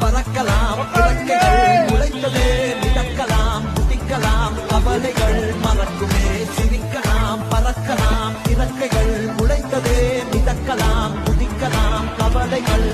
பறக்கலாம் முளைத்ததே மிதக்கலாம் குதிக்கலாம் கவலைகள் மறக்குமே சிரிக்கலாம் பறக்கலாம் இறக்கைகள் முளைத்ததே மிதக்கலாம் குதிக்கலாம் கவலைகள்